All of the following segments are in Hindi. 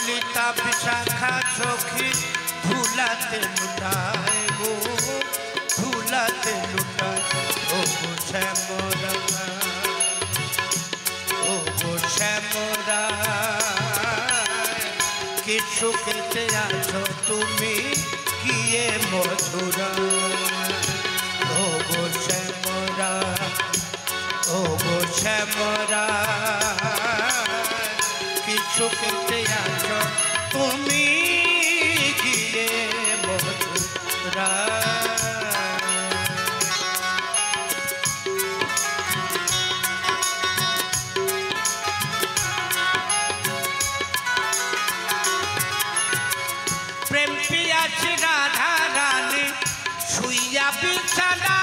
ललिता विशाखा सखी झूलाते लुटाए गो झूलाते लुटाए ओ गो श्यामरा ओ गो श्यामरा कि सुखेते आछो तुमी किए मधुरा ओ गो श्यामरा ओ गो श्यामरा कि सुखेते आछो तुमी किए मधुरा प्रेम पियासी राधा रानी शुइया बिछाना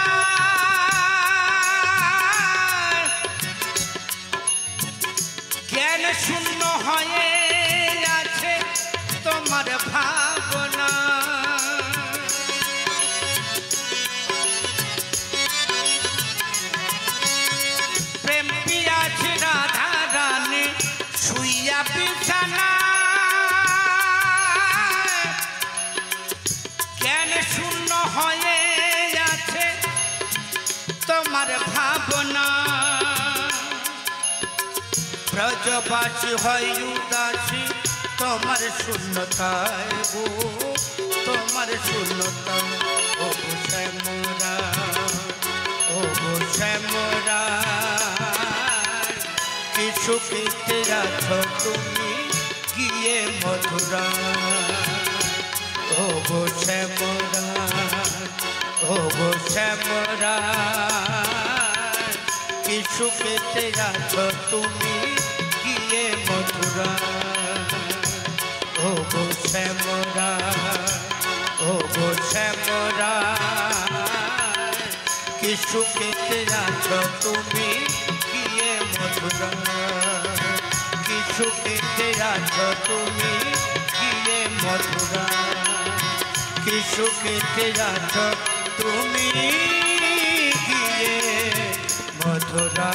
ज्ञान शून्य हये आछे तोमार भावना प्रेम पियासी राधा रानी शुइया बिछाना ज्ञान शून्य हये आछे तोमार भावना ब्रजबासी हय उदासी तोमार शून्यताय गो तोमार शून्यताय ओ गो श्यामरा ओ गो श्यामरा कि सुखेते आछो तुमी किए मधुरा ओ गो श्यामरा ओ गो श्यामरा कि सुखेते आछो तुमी किए मधुरा ओ गो श्यामरा ओ गो श्यामरा कि सुखेते आछो तुमी किए मधुरा कि सुखेते आछो तुमी किए मधुरा कि सुखेते आछो तुमी किए मधुरा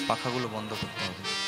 পাখাগুলো বন্ধ করতে হবে।